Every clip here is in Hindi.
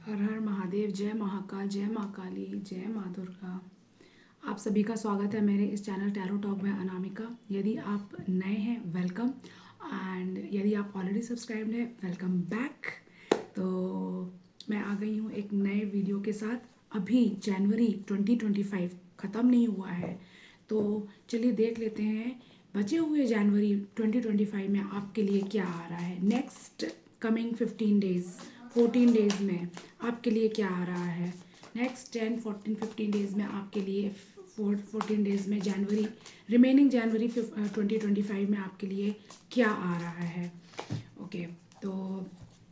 हर हर महादेव, जय महाकाल, जय माँ काली, जय माँ दुर्गा। आप सभी का स्वागत है मेरे इस चैनल टैरो टॉक में अनामिका। यदि आप नए हैं वेलकम, एंड यदि आप ऑलरेडी सब्सक्राइब्ड हैं वेलकम बैक। तो मैं आ गई हूँ एक नए वीडियो के साथ। अभी जनवरी 2025 ख़त्म नहीं हुआ है, तो चलिए देख लेते हैं बचे हुए जनवरी 2025 में आपके लिए क्या आ रहा है। नेक्स्ट कमिंग 15 डेज़ 14 डेज़ में आपके लिए क्या आ रहा है। नेक्स्ट 10 14 15 डेज़ में आपके लिए 14 डेज़ में जनवरी रिमेनिंग जनवरी 2025 में आपके लिए क्या आ रहा है। ओके, तो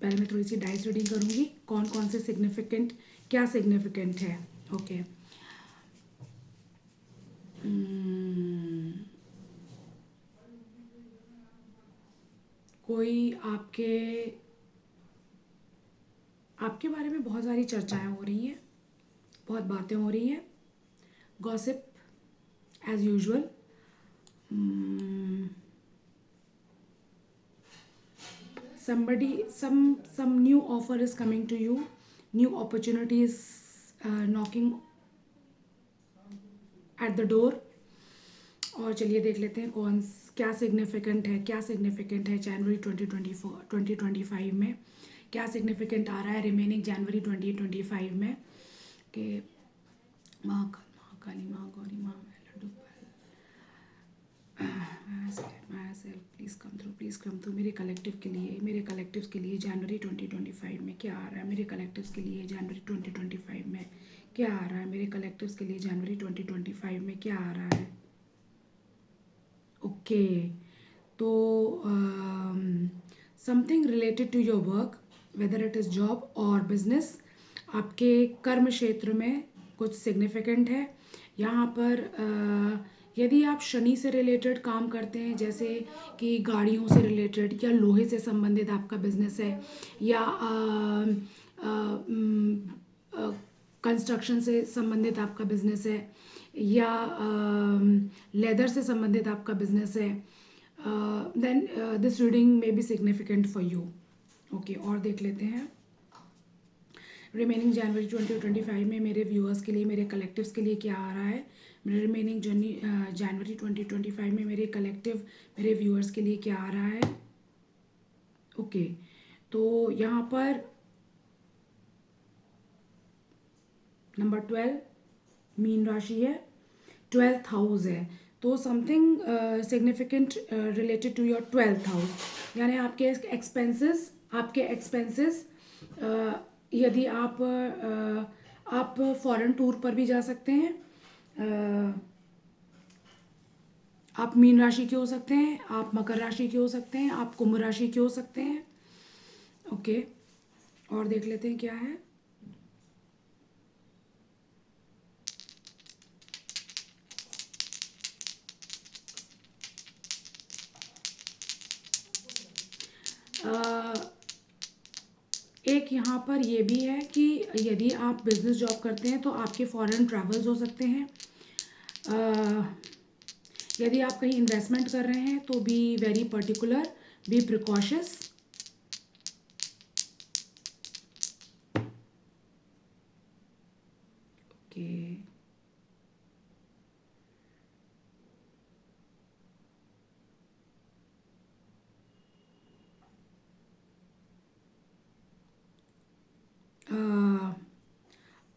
पहले मैं थोड़ी सी डाइस रीडिंग करूँगी, कौन कौन से सिग्निफिकेंट, क्या सिग्निफिकेंट है। ओके, कोई आपके बारे में बहुत सारी चर्चाएं हो रही हैं, बहुत बातें हो रही हैं, gossip as usual. some new offer is coming to you, new opportunities knocking at the door। और चलिए देख लेते हैं क्या सिग्निफिकेंट है जनवरी 2025 में, क्या सिग्निफिकेंट आ रहा है रिमेनिंग जनवरी 2025 में कि महाकाली माँ गौरी माँ लड्डू प्लीज़ कम थ्रू मेरे कलेक्टिव के लिए जनवरी 2025 में क्या आ रहा है। मेरे कलेक्टिव्स के लिए जनवरी 2025 में क्या आ रहा है। मेरे कलेक्टिव्स के लिए जनवरी 2025 में क्या आ रहा है। ओके, तो something related to your work, whether it is job और बिजनेस, आपके कर्म क्षेत्र में कुछ सिग्निफिकेंट है यहाँ पर। यदि आप शनि से रिलेटेड काम करते हैं, जैसे कि गाड़ियों से रिलेटेड या लोहे से संबंधित आपका बिजनेस है, या कंस्ट्रक्शन से संबंधित आपका बिजनेस है, या लेदर से संबंधित आपका बिजनेस है, then this reading may be significant for you. Okay, और देख लेते हैं रिमेनिंग जनवरी 2025 में मेरे व्यूअर्स के लिए, मेरे कलेक्टिव्स के लिए क्या आ रहा है। मेरे रिमेनिंग जनवरी 2025 में मेरे कलेक्टिव, मेरे व्यूअर्स के लिए क्या आ रहा है। ओके, तो यहाँ पर नंबर 12 मीन राशि है, 12th हाउस है, तो something significant related to your 12th house, यानी आपके एक्सपेंसेस। यदि आप फॉरेन टूर पर भी जा सकते हैं। आप मीन राशि के हो सकते हैं, आप मकर राशि के हो सकते हैं, आप कुंभ राशि के हो सकते हैं। ओके, और देख लेते हैं क्या है। एक यहाँ पर ये भी है कि यदि आप बिजनेस जॉब करते हैं तो आपके फॉरेन ट्रैवल्स हो सकते हैं। यदि आप कहीं इन्वेस्टमेंट कर रहे हैं तो be very particular, be precautious. Okay,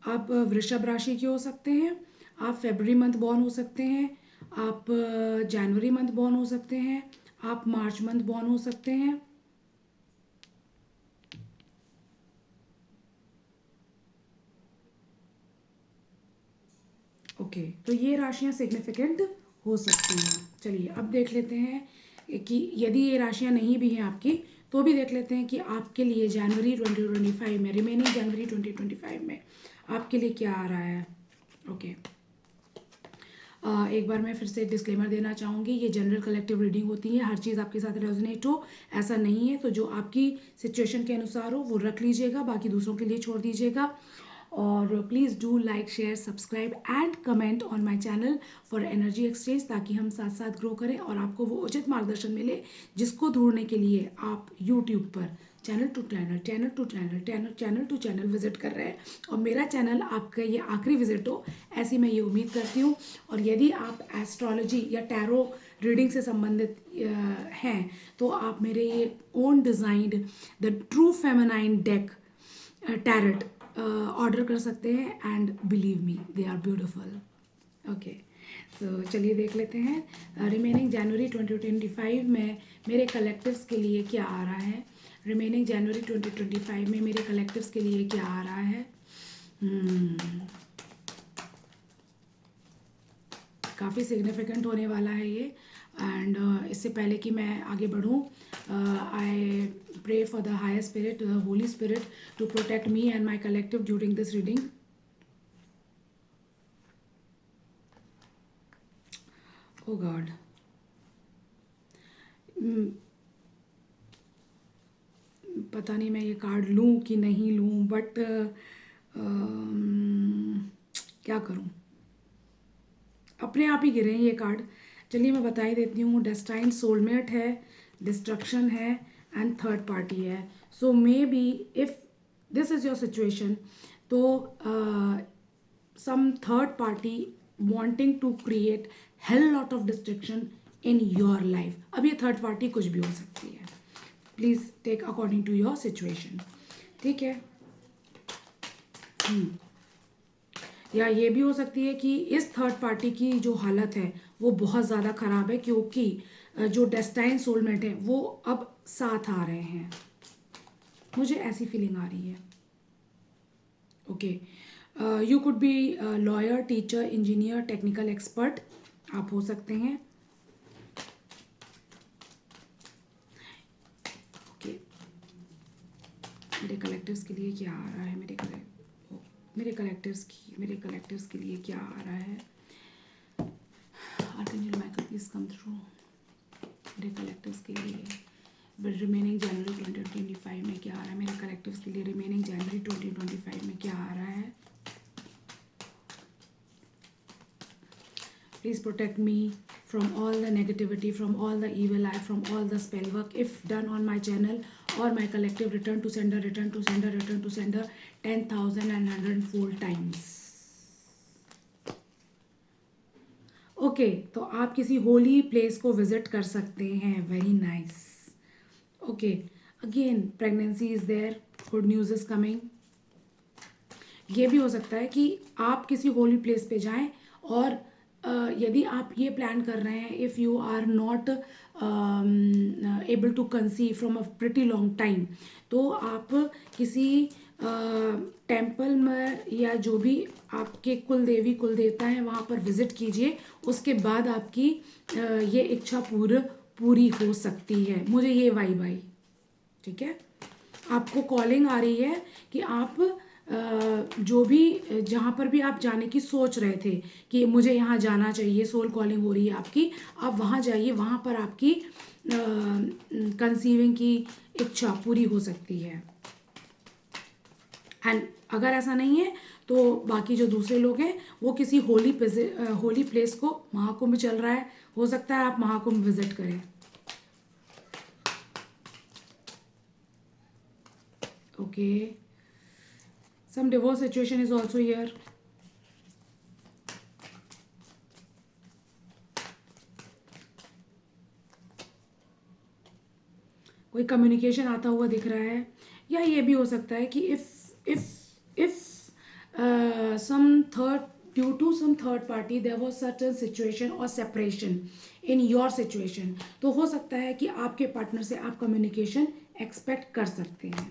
आप वृषभ राशि के हो सकते हैं, आप फरवरी मंथ बॉर्न हो सकते हैं, आप जनवरी मंथ बॉर्न हो सकते हैं, आप मार्च मंथ बॉर्न हो सकते हैं। ओके, तो ये राशियां सिग्निफिकेंट हो सकती हैं। चलिए अब देख लेते हैं कि यदि ये राशियां नहीं भी हैं आपकी, तो भी देख लेते हैं कि आपके लिए जनवरी 2025 में, रिमेनिंग जनवरी 2025 में आपके लिए क्या आ रहा है। ओके, एक बार मैं फिर से डिस्क्लेमर देना चाहूँगी, ये जनरल कलेक्टिव रीडिंग होती है, हर चीज़ आपके साथ रेजोनेट हो ऐसा नहीं है। तो जो आपकी सिचुएशन के अनुसार हो वो रख लीजिएगा, बाकी दूसरों के लिए छोड़ दीजिएगा। और please do like, share, subscribe and comment on my channel for energy exchange, ताकि हम साथ साथ ग्रो करें और आपको वो उचित मार्गदर्शन मिले जिसको ढूंढने के लिए आप यूट्यूब पर channel to channel, channel to channel, channel to channel visit कर रहे हैं, और मेरा चैनल आपका ये आखिरी विजिट हो, ऐसी मैं ये उम्मीद करती हूँ। और यदि आप एस्ट्रोलॉजी या टैरो रीडिंग से संबंधित हैं, तो आप मेरे ये own designed the true feminine deck tarot order कर सकते हैं, and believe me they are beautiful. Okay, तो चलिए देख लेते हैं रिमेनिंग जनवरी 2025 में मेरे कलेक्टिव्स के लिए क्या आ रहा है। रिमेनिंग जनवरी 2025 में मेरे कलेक्टिव्स के लिए क्या आ रहा है। काफ़ी सिग्निफिकेंट होने वाला है ये। एंड इससे पहले कि मैं आगे बढ़ूँ, I pray for the higher spirit, the holy spirit, to protect me and my collective during this reading. Oh God, पता नहीं मैं ये कार्ड लूँ कि नहीं लूँ, बट क्या करूँ, अपने आप ही गिरे हैं ये कार्ड। चलिए मैं बता ही देती हूँ। डेस्टाइन सोलमेट है, डिस्ट्रक्शन है, एंड थर्ड पार्टी है। So maybe if this is your situation, तो some third party wanting to create hell lot of destruction in your life. अब ये थर्ड पार्टी कुछ भी हो सकती है, please take according to your situation, ठीक है। या ये भी हो सकती है कि इस थर्ड पार्टी की जो हालत है वो बहुत ज़्यादा ख़राब है, क्योंकि जो डेस्टाइन सोलमेट है वो अब साथ आ रहे हैं, मुझे ऐसी फीलिंग आ रही है। Okay, you could be lawyer, teacher, engineer, technical expert, आप हो सकते हैं। ओके, मेरे कलेक्टिव्स के लिए क्या आ रहा है, मेरे कलेक्टिव्स के लिए क्या आ रहा है। Archangel Michael please come through मेरे कलेक्टिव्स के लिए। रिमेनिंग जनवरी 2025 में क्या आ रहा है मेरे कलेक्टिव्स के लिए। रिमेनिंग जनवरी 2025 में क्या आ रहा है। Please protect me from all the negativity, from all the evil eye, from all the spell work if done on my channel or my collective. Return to sender, return to sender, return to sender 10,104 times. Okay, तो आप किसी होली प्लेस को विजिट कर सकते हैं। Very nice. Okay, again pregnancy is there, good news is coming. ये भी हो सकता है कि आप किसी होली प्लेस पे जाएं, और यदि आप ये प्लान कर रहे हैं, if you are not able to conceive from a pretty long time, तो आप किसी टेम्पल में या जो भी आपके कुल देवी कुल देवता हैं वहाँ पर विज़िट कीजिए। उसके बाद आपकी ये इच्छा पूरी हो सकती है। मुझे ये वाइब आई, ठीक है। आपको कॉलिंग आ रही है कि आप जो भी जहाँ पर भी आप जाने की सोच रहे थे कि मुझे यहाँ जाना चाहिए, सोल कॉलिंग हो रही है आपकी, आप वहाँ जाइए, वहाँ पर आपकी कंसीविंग की इच्छा पूरी हो सकती है। एंड अगर ऐसा नहीं है तो बाकी जो दूसरे लोग हैं वो किसी होली प्लेस को, महाकुंभ चल रहा है, हो सकता है आप महाकुंभ विजिट करें। Okay, some divorce situation is also here. कोई कम्युनिकेशन आता हुआ दिख रहा है, या ये भी हो सकता है कि if some third, due to some third party there was certain situation or separation in your situation, तो हो सकता है कि आपके पार्टनर से आप कम्युनिकेशन एक्सपेक्ट कर सकते हैं।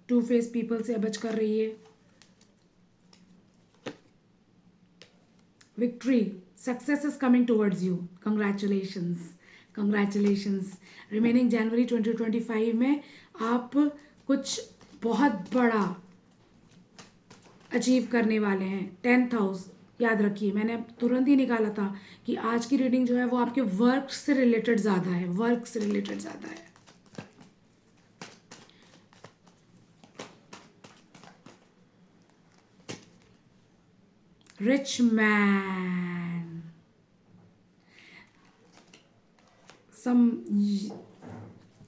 टू फेस पीपल से बच कर रही है। Victory, success is coming towards you, congratulations, congratulations. Remaining January 2025 में आप कुछ बहुत बड़ा अचीव करने वाले हैं। 10,000 याद रखिए, मैंने तुरंत ही निकाला था कि आज की रीडिंग जो है वो आपके वर्क से रिलेटेड ज़्यादा है, वर्क से रिलेटेड ज़्यादा है। rich man.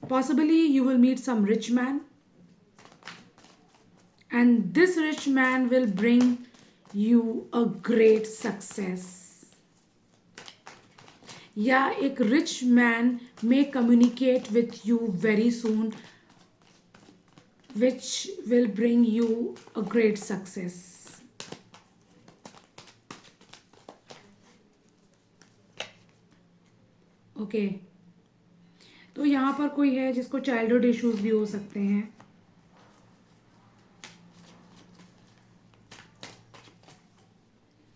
Possibly you will meet some rich man, and this rich man will bring you a great success. या एक rich man may communicate with you very soon, which will bring you a great success. Okay तो यहाँ पर कोई है जिसको चाइल्डहुड इश्यूज भी हो सकते हैं,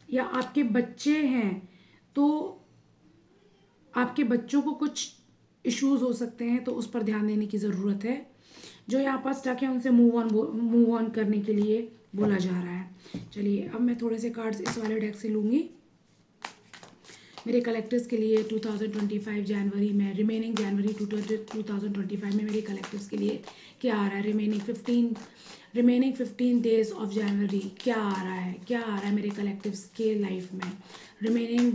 या आपके बच्चे हैं तो आपके बच्चों को कुछ इश्यूज हो सकते हैं, तो उस पर ध्यान देने की ज़रूरत है। जो यहाँ पर स्टक है उनसे मूव ऑन करने के लिए बोला जा रहा है। चलिए अब मैं थोड़े से कार्ड्स इस वाले डेक से लूँगी मेरे कलेक्टर्स के लिए 2025 जनवरी में, रिमेनिंग जनवरी 2025 में मेरे कलेक्टर्स के लिए क्या आ रहा है। रिमेनिंग 15 डेज ऑफ जनवरी क्या आ रहा है मेरे कलेक्टिव्स के लाइफ में। रिमेनिंग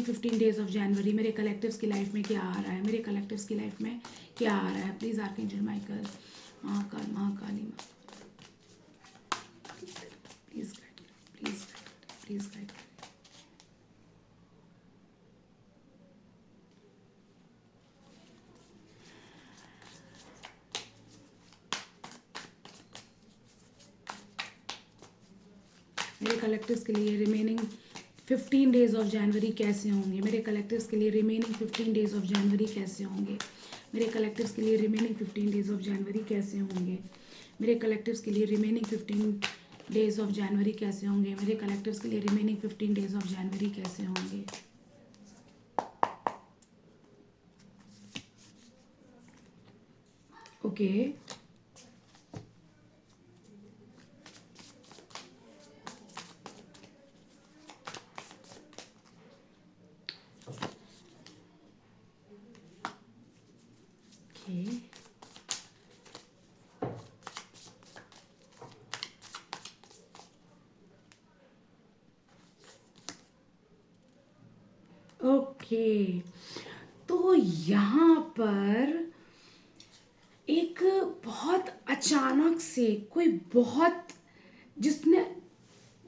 15 डेज ऑफ जनवरी मेरे कलेक्टिव्स की लाइफ में क्या आ रहा है, मेरे कलेक्टिव्स की लाइफ में क्या आ रहा है। Please archangel Michael, Mahakal, Mahakali माँ, प्लीज़ गाइड। मेरे कलेक्टिव्स के लिए रिमेनिंग 15 डेज ऑफ जनवरी कैसे होंगे, मेरे कलेक्टिव्स के लिए रिमेनिंग 15 डेज ऑफ जनवरी कैसे होंगे, मेरे कलेक्टिव्स के लिए रिमेनिंग 15 डेज ऑफ जनवरी कैसे होंगे, मेरे कलेक्टिव्स के लिए रिमेनिंग 15 डेज ऑफ जनवरी कैसे होंगे, मेरे कलेक्टिव्स के लिए रिमेनिंग 15 डेज ऑफ जनवरी कैसे होंगे। ओके ओके तो यहाँ पर एक बहुत अचानक से कोई बहुत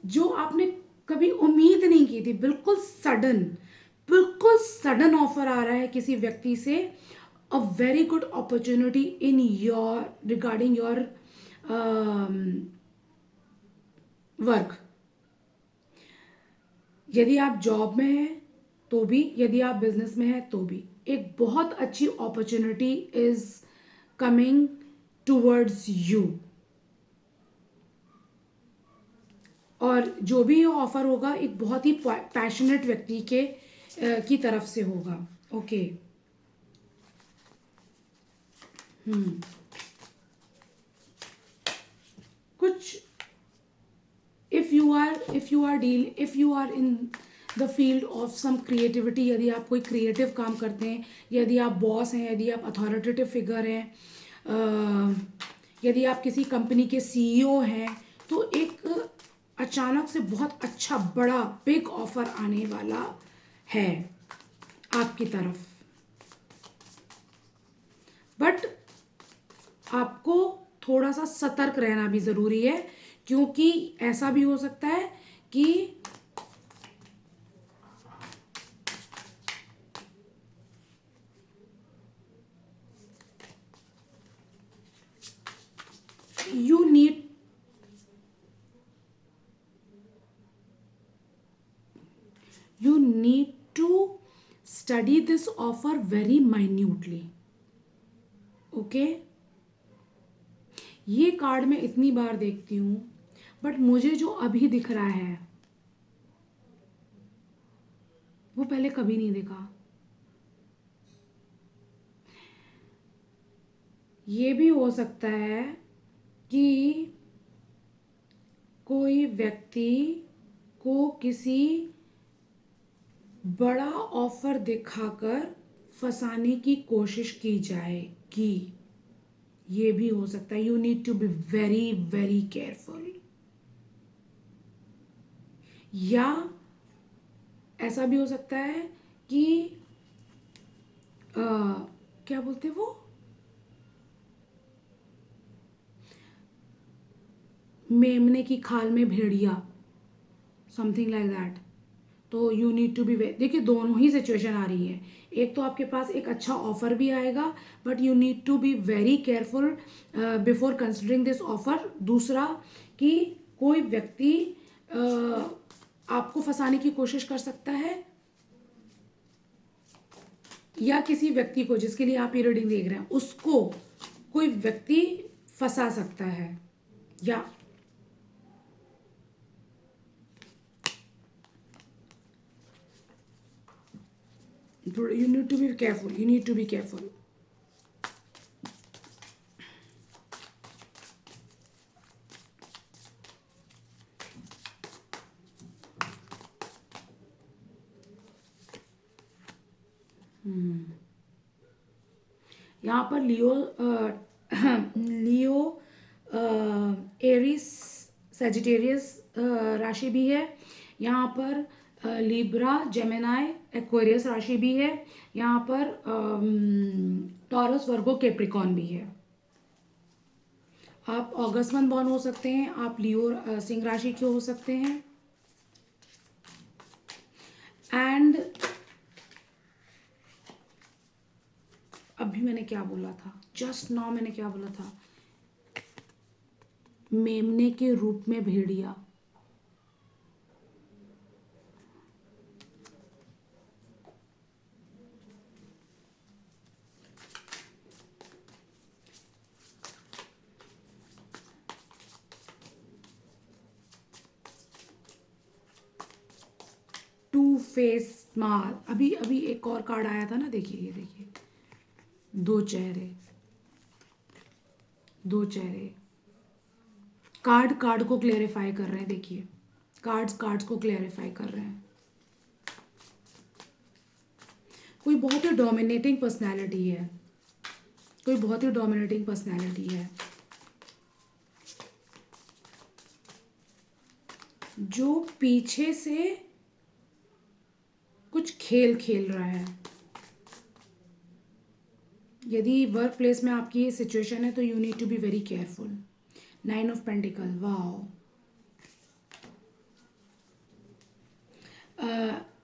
जो आपने कभी उम्मीद नहीं की थी, बिल्कुल सडन ऑफर आ रहा है किसी व्यक्ति से। A very good opportunity in regarding your work. यदि आप जॉब में हैं तो भी, यदि आप बिजनेस में हैं तो भी, एक बहुत अच्छी opportunity is coming towards you. और जो भी ये ऑफर होगा एक बहुत ही पैशनेट व्यक्ति की तरफ से होगा। ओके कुछ if you are in the field of some creativity, यदि आप कोई क्रिएटिव काम करते हैं, यदि आप बॉस हैं, यदि आप अथॉरिटेटिव फिगर हैं, यदि आप किसी कंपनी के सीईओ हैं, तो एक अचानक से बहुत अच्छा बड़ा बिग ऑफर आने वाला है आपकी तरफ। बट आपको थोड़ा सा सतर्क रहना भी ज़रूरी है, क्योंकि ऐसा भी हो सकता है कि you need to study this offer very minutely. Okay ये कार्ड मैं इतनी बार देखती हूँ, बट मुझे जो अभी दिख रहा है वो पहले कभी नहीं दिखा। ये भी हो सकता है कि कोई व्यक्ति को किसी बड़ा ऑफर दिखाकर फंसाने की कोशिश की जाएगी। ये भी हो सकता है। You need to be very very careful. या ऐसा भी हो सकता है कि क्या बोलते हैं वो, मेमने की खाल में भेड़िया, समथिंग लाइक दैट। तो यू नीड टू बी, देखिए दोनों ही सिचुएशन आ रही है। एक तो आपके पास एक अच्छा ऑफर भी आएगा, but you need to be very careful before considering this offer. दूसरा कि कोई व्यक्ति आपको फंसाने की कोशिश कर सकता है, या किसी व्यक्ति को जिसके लिए आप ये रीडिंग देख रहे हैं उसको कोई व्यक्ति फंसा सकता है। या you need to be careful, you need to be careful. यहाँ पर लियो लियो एरिस सेजिटेरियस राशि भी है। यहाँ पर लिब्रा जेमिनाई एक्वेरियस राशि भी है। यहाँ पर टॉरस वर्गो कैप्रिकॉर्न भी है। आप अगस्त मंथ बॉर्न हो सकते हैं, आप लियो सिंह राशि के हो सकते हैं। एंड अभी मैंने क्या बोला था, जस्ट नाउ मैंने क्या बोला था, मेमने के रूप में भेड़िया। टू फेस मार, अभी अभी एक और कार्ड आया था ना, देखिए ये देखिए, दो चेहरे, दो चेहरे। कार्ड कार्ड को क्लेरिफाई कर रहे हैं, देखिए कार्ड्स कार्ड्स को क्लेरिफाई कर रहे हैं। कोई बहुत ही डोमिनेटिंग पर्सनैलिटी है, कोई बहुत ही डोमिनेटिंग पर्सनैलिटी है जो पीछे से कुछ खेल खेल रहा है। यदि वर्क प्लेस में आपकी ये सिचुएशन है तो you need to be very careful. 9 of pentacle, wow.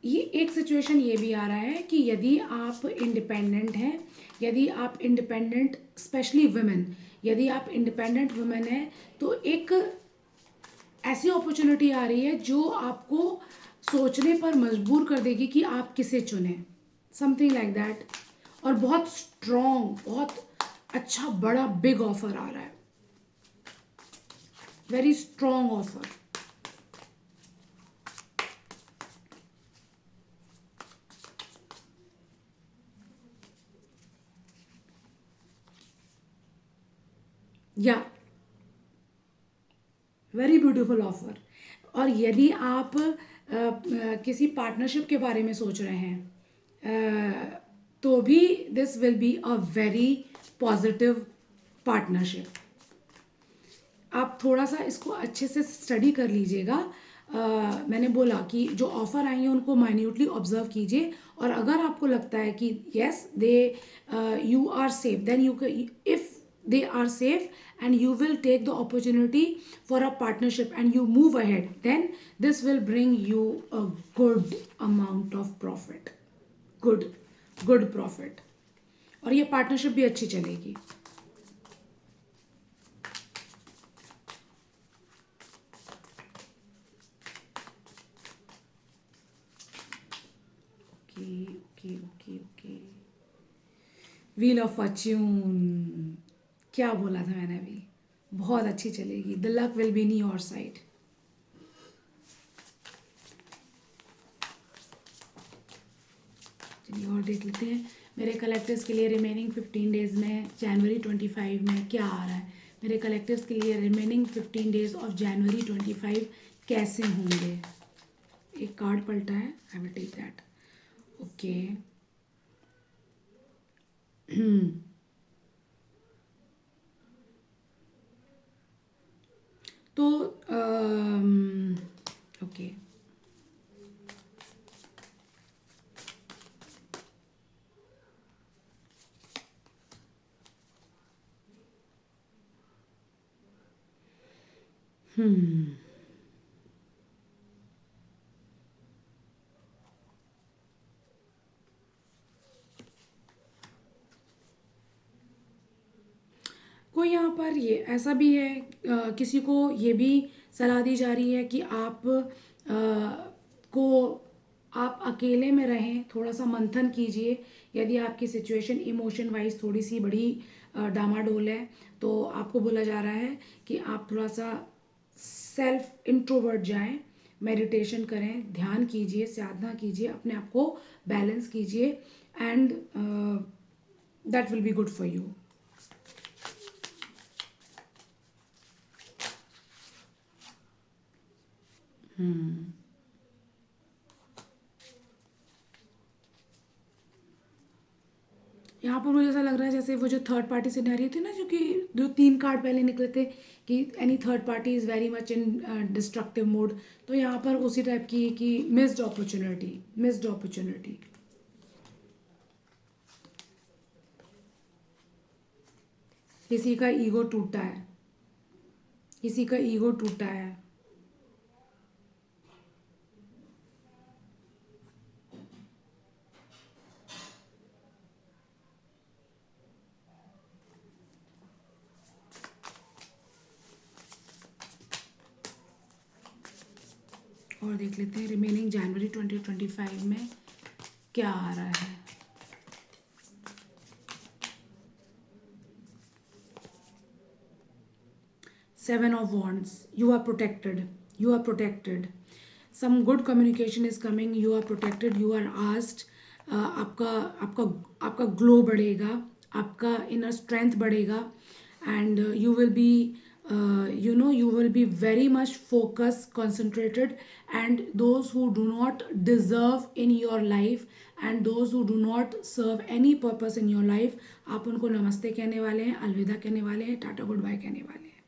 ये एक सिचुएशन ये भी आ रहा है कि यदि आप इंडिपेंडेंट हैं, यदि आप इंडिपेंडेंट, स्पेशली वुमेन, यदि आप इंडिपेंडेंट वुमेन हैं तो एक ऐसी अपॉर्चुनिटी आ रही है जो आपको सोचने पर मजबूर कर देगी कि आप किसे चुनें, समथिंग लाइक दैट। और बहुत स्ट्रॉन्ग, बहुत अच्छा बड़ा बिग ऑफर आ रहा है, वेरी स्ट्रॉन्ग ऑफर। या वेरी ब्यूटीफुल ऑफर। और यदि आप किसी पार्टनरशिप के बारे में सोच रहे हैं तो भी this will be a very positive partnership. आप थोड़ा सा इसको अच्छे से स्टडी कर लीजिएगा। मैंने बोला कि जो ऑफ़र आई हैं उनको माइन्यूटली ऑब्जर्व कीजिए, और अगर आपको लगता है कि yes they you are safe, then you, if they are safe and you will take the opportunity for a partnership and you move ahead, then this will bring you a good amount of profit, good good profit। और ये पार्टनरशिप भी अच्छी चलेगी। Okay okay okay okay, wheel of Fortune, क्या बोला था मैंने अभी, बहुत अच्छी चलेगी। The luck will be in your side. चलिए और देख लेते हैं मेरे कलेक्टर्स के लिए रिमेनिंग 15 डेज में, जनवरी 25 में क्या आ रहा है। मेरे कलेक्टर्स के लिए रिमेनिंग 15 डेज ऑफ जनवरी 25 कैसे होंगे। एक कार्ड पलटा है, I will take that. Okay, तो ओके, हम्म। कोई यहाँ पर ये ऐसा भी है, किसी को ये भी सलाह दी जा रही है कि को आप अकेले में रहें, थोड़ा सा मंथन कीजिए। यदि आपकी सिचुएशन इमोशन वाइज थोड़ी सी बड़ी डामाडोल है, तो आपको बोला जा रहा है कि आप थोड़ा सा सेल्फ इंट्रोवर्ट जाएं, मेडिटेशन करें, ध्यान कीजिए, साधना कीजिए, अपने आप को बैलेंस कीजिए, and that will be good for you. यहाँ पर मुझे ऐसा लग रहा है जैसे वो जो थर्ड पार्टी सिनेरियो थी ना, जो कि जो 3 कार्ड पहले निकले थे कि any third party is very much in destructive mode, तो यहाँ पर उसी टाइप की कि मिस्ड अपॉर्चुनिटी, मिस्ड अपॉर्चुनिटी। किसी का ईगो टूटा है, किसी का ईगो टूटा है। और देख लेते हैं रिमेनिंग जनवरी 2025 में क्या आ रहा है। 7 of Wands, you are protected, you are protected, some good communication is coming, you are protected, you are asked, आपका आपका आपका ग्लो बढ़ेगा, आपका इनर स्ट्रेंथ बढ़ेगा, and you will be you will be very much focused, concentrated, and those who do not deserve in your life and those who do not serve any purpose in your life, आप उनको नमस्ते कहने वाले हैं, अलविदा कहने वाले हैं, टाटा गुड बाय कहने वाले हैं।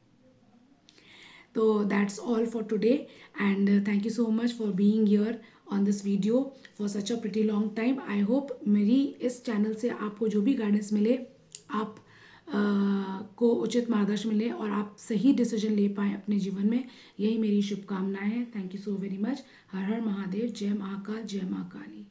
So that's all for today, and thank you so much for being here on this video for such a pretty long time. I hope मेरी इस चैनल से आपको जो भी गाइडेंस मिले, आप को उचित मार्गदर्शन मिले और आप सही डिसीजन ले पाएँ अपने जीवन में, यही मेरी शुभकामनाएं हैं। Thank you so very much. हर हर महादेव, जय महाकाल, जय महाकाली।